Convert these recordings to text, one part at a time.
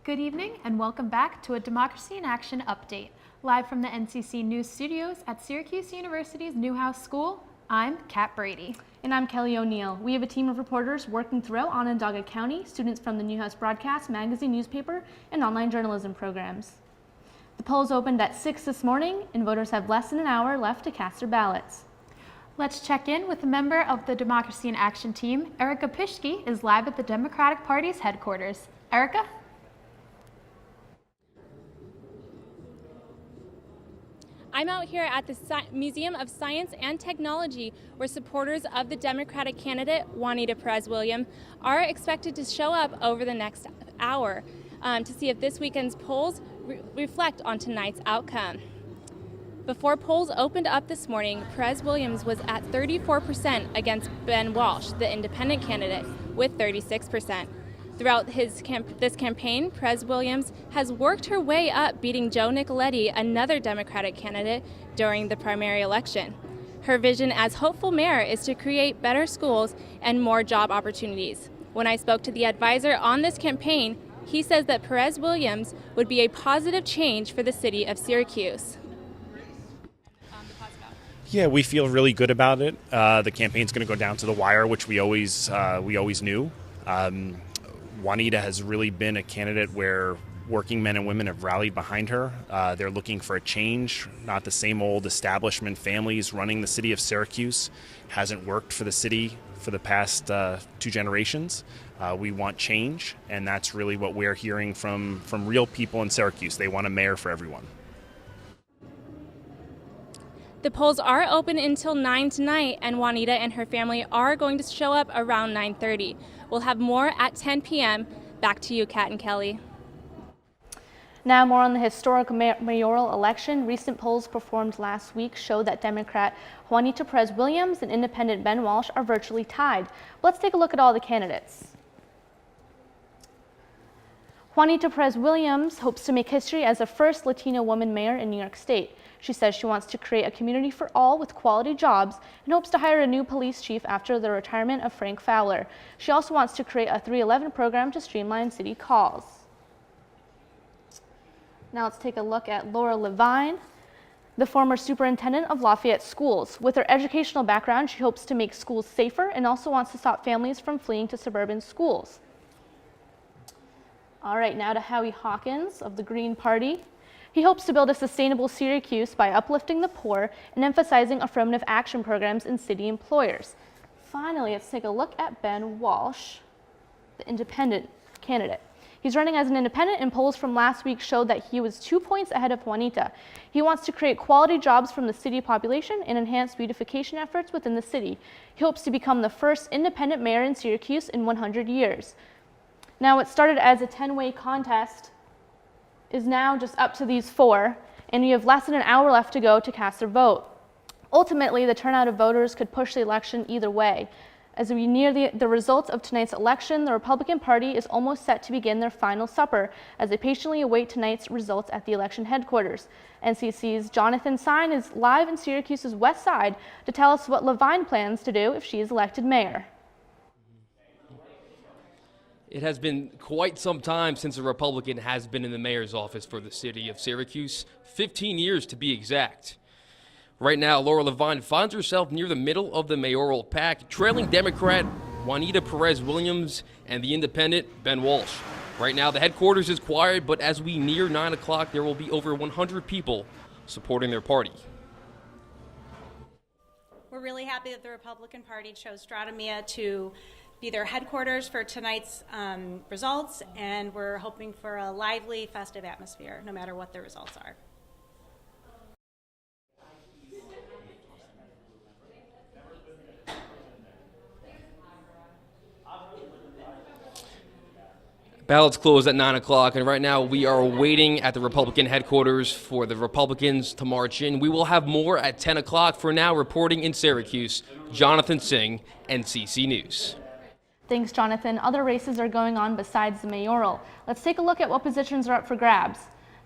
Good evening and welcome back to a Democracy in Action update. Live from the NCC News Studios at Syracuse University's Newhouse School, I'm Kat Brady. And I'm Kelly O'Neill. We have a team of reporters working throughout Onondaga County, students from the Newhouse Broadcast, magazine, newspaper, and online journalism programs. The polls opened at 6 this morning, and voters have less than an hour left to cast their ballots. Let's check in with a member of the Democracy in Action team. Erica Pischke is live at the Democratic Party's headquarters. Erica? I'm out here at the Museum of Science and Technology, where supporters of the Democratic candidate, Juanita Perez-Williams, are expected to show up over the next hour to see if this weekend's polls reflect on tonight's outcome. Before polls opened up this morning, Perez-Williams was at 34% against Ben Walsh, the independent candidate, with 36%. Throughout this campaign, Perez-Williams has worked her way up, beating Joe Nicoletti, another Democratic candidate, during the primary election. Her vision as hopeful mayor is to create better schools and more job opportunities. When I spoke to the advisor on this campaign, he says that Perez-Williams would be a positive change for the city of Syracuse. Yeah, we feel really good about it. The campaign's going to go down to the wire, which we always knew. Juanita has really been a candidate where working men and women have rallied behind her. They're looking for a change, not the same old establishment families running the city of Syracuse. Hasn't worked for the city for the past 2 generations. We want change, and that's really what we're hearing from real people in Syracuse. They want a mayor for everyone. The polls are open until 9 tonight, and Juanita and her family are going to show up around 9:30. We'll have more at 10 p.m. Back to you, Kat and Kelly. Now more on the historic mayoral election. Recent polls performed last week show that Democrat Juanita Perez-Williams and independent Ben Walsh are virtually tied. Let's take a look at all the candidates. Juanita Perez-Williams hopes to make history as the first Latina woman mayor in New York State. She says she wants to create a community for all with quality jobs and hopes to hire a new police chief after the retirement of Frank Fowler. She also wants to create a 311 program to streamline city calls. Now let's take a look at Laura Levine, the former superintendent of Lafayette Schools. With her educational background, she hopes to make schools safer and also wants to stop families from fleeing to suburban schools. All right, now to Howie Hawkins of the Green Party. He hopes to build a sustainable Syracuse by uplifting the poor and emphasizing affirmative action programs in city employers. Finally, let's take a look at Ben Walsh, the independent candidate. He's running as an independent, and polls from last week showed that he was 2 points ahead of Juanita. He wants to create quality jobs from the city population and enhance beautification efforts within the city. He hopes to become the first independent mayor in Syracuse in 100 years. Now, it started as a 10-way contest, is now just up to these 4, and you have less than an hour left to go to cast their vote. Ultimately, the turnout of voters could push the election either way. As we near the results of tonight's election, the Republican Party is almost set to begin their final supper as they patiently await tonight's results at the election headquarters. NCC's Jonathan Sine is live in Syracuse's west side to tell us what Levine plans to do if she is elected mayor. It has been quite some time since a Republican has been in the mayor's office for the city of Syracuse, 15 years to be exact. Right now, Laura Levine finds herself near the middle of the mayoral pack, trailing Democrat Juanita Perez-Williams and the independent Ben Walsh. Right now, the headquarters is quiet, but as we near 9 o'clock, there will be over 100 people supporting their party. We're really happy that the Republican Party chose Stratomia to be their headquarters for tonight's results, and we're hoping for a lively, festive atmosphere, no matter what the results are. Ballots close at 9 o'clock, and right now we are waiting at the Republican headquarters for the Republicans to march in. We will have more at 10 o'clock. For now, reporting in Syracuse, Jonathan Singh, NCC News. Thanks, Jonathan. Other races are going on besides the mayoral. Let's take a look at what positions are up for grabs.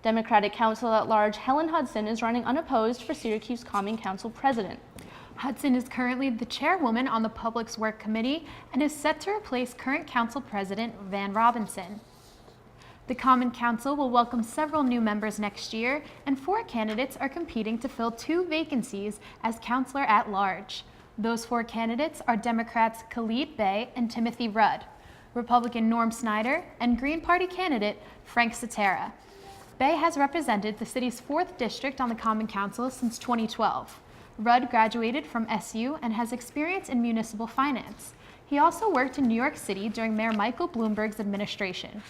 Democratic Council at Large Helen Hudson is running unopposed for Syracuse Common Council President. Hudson is currently the chairwoman on the Public Works Committee and is set to replace current council president Van Robinson. The Common Council will welcome several new members next year, and 4 candidates are competing to fill 2 vacancies as Councilor at Large. Those 4 candidates are Democrats Khalid Bey and Timothy Rudd, Republican Norm Snyder, and Green Party candidate Frank Cetera. Bey has represented the city's 4th district on the Common Council since 2012. Rudd graduated from SU and has experience in municipal finance. He also worked in New York City during Mayor Michael Bloomberg's administration.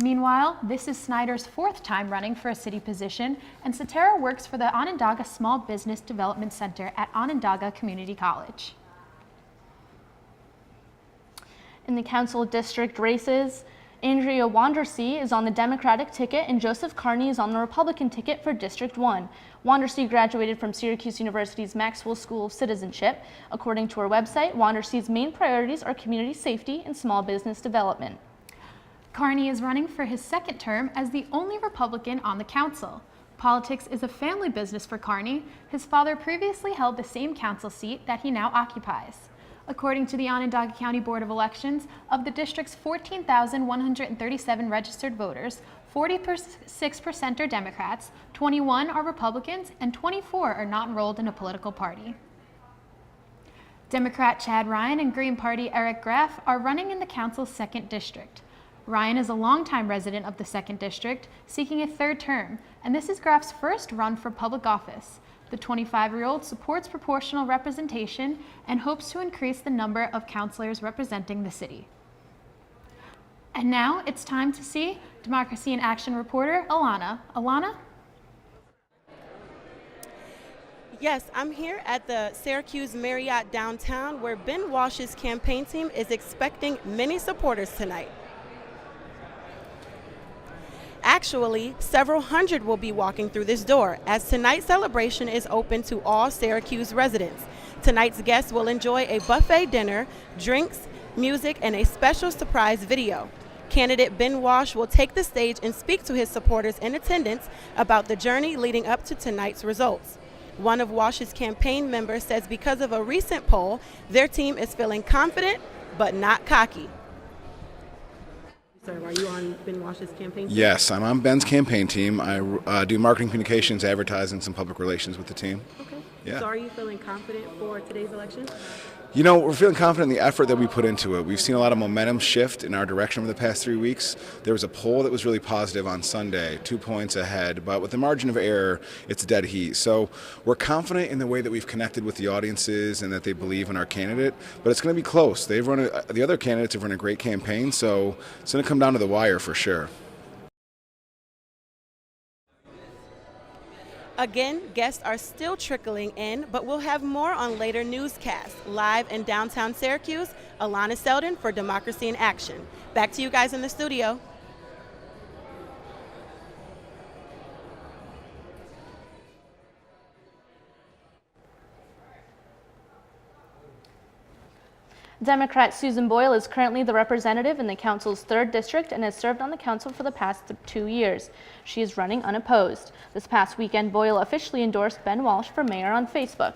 Meanwhile, this is Snyder's 4th time running for a city position, and Cetera works for the Onondaga Small Business Development Center at Onondaga Community College. In the council district races, Andrea Wandersee is on the Democratic ticket and Joseph Carney is on the Republican ticket for District 1. Wandersee graduated from Syracuse University's Maxwell School of Citizenship. According to her website, Wandersee's main priorities are community safety and small business development. Carney is running for his 2nd term as the only Republican on the council. Politics is a family business for Carney. His father previously held the same council seat that he now occupies. According to the Onondaga County Board of Elections, of the district's 14,137 registered voters, 46% are Democrats, 21 are Republicans, and 24 are not enrolled in a political party. Democrat Chad Ryan and Green Party Eric Graff are running in the council's 2nd district. Ryan is a longtime resident of the 2nd District, seeking a 3rd term, and this is Graff's first run for public office. The 25-year-old supports proportional representation and hopes to increase the number of councilors representing the city. And now it's time to see Democracy in Action reporter Alana. Alana? Yes, I'm here at the Syracuse Marriott downtown where Ben Walsh's campaign team is expecting many supporters tonight. Actually, several hundred will be walking through this door, as tonight's celebration is open to all Syracuse residents. Tonight's guests will enjoy a buffet dinner, drinks, music, and a special surprise video. Candidate Ben Walsh will take the stage and speak to his supporters in attendance about the journey leading up to tonight's results. One of Walsh's campaign members says because of a recent poll, their team is feeling confident but not cocky. Sir, are you on Ben Walsh's campaign team? Yes, I'm on Ben's campaign team. I do marketing communications, advertising, some public relations with the team. Okay. Yeah. So are you feeling confident for today's election? You know, we're feeling confident in the effort that we put into it. We've seen a lot of momentum shift in our direction over the past 3 weeks. There was a poll that was really positive on Sunday, 2 points ahead, but with the margin of error, it's dead heat. So we're confident in the way that we've connected with the audiences and that they believe in our candidate, but it's going to be close. The other candidates have run a great campaign, so it's going to come down to the wire for sure. Again, guests are still trickling in, but we'll have more on later newscasts. Live in downtown Syracuse, Alana Selden for Democracy in Action. Back to you guys in the studio. Democrat Susan Boyle is currently the representative in the council's 3rd district and has served on the council for the past 2 years. She is running unopposed. This past weekend, Boyle officially endorsed Ben Walsh for mayor on Facebook.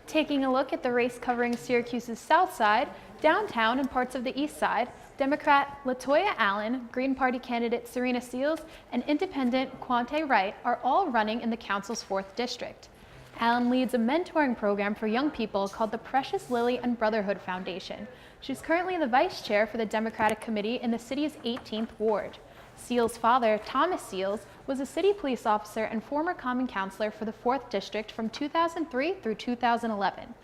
Taking a look at the race covering Syracuse's south side, downtown, and parts of the east side, Democrat Latoya Allen, Green Party candidate Serena Seals, and independent Quante Wright are all running in the council's 4th district. Allen leads a mentoring program for young people called the Precious Lily and Brotherhood Foundation. She's currently the vice chair for the Democratic Committee in the city's 18th ward. Seals' father, Thomas Seals, was a city police officer and former common councilor for the 4th district from 2003 through 2011.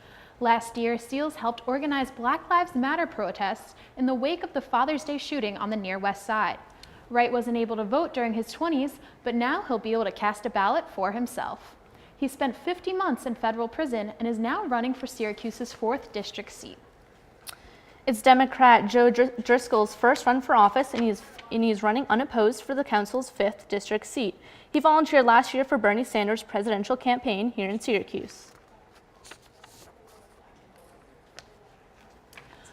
Last year, Seals helped organize Black Lives Matter protests in the wake of the Father's Day shooting on the near west side. Wright wasn't able to vote during his 20s, but now he'll be able to cast a ballot for himself. He spent 50 months in federal prison and is now running for Syracuse's 4th district seat. It's Democrat Joe Driscoll's first run for office, and he's running unopposed for the council's 5th district seat. He volunteered last year for Bernie Sanders' presidential campaign here in Syracuse.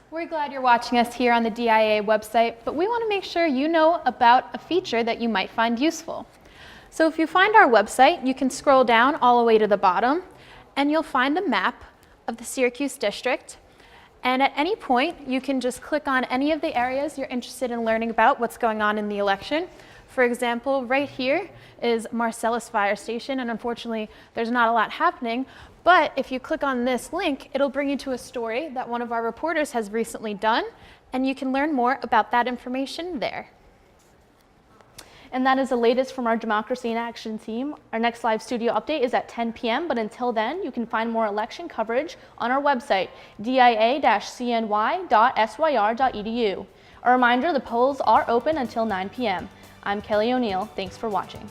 We're glad you're watching us here on the DIA website, but we want to make sure you know about a feature that you might find useful. So if you find our website, you can scroll down all the way to the bottom, and you'll find a map of the Syracuse district. And at any point, you can just click on any of the areas you're interested in learning about what's going on in the election. For example, right here is Marcellus Fire Station, and unfortunately, there's not a lot happening. But if you click on this link, it'll bring you to a story that one of our reporters has recently done, and you can learn more about that information there. And that is the latest from our Democracy in Action team. Our next live studio update is at 10 p.m., but until then, you can find more election coverage on our website, dia-cny.syr.edu. A reminder, the polls are open until 9 p.m. I'm Kelly O'Neill. Thanks for watching.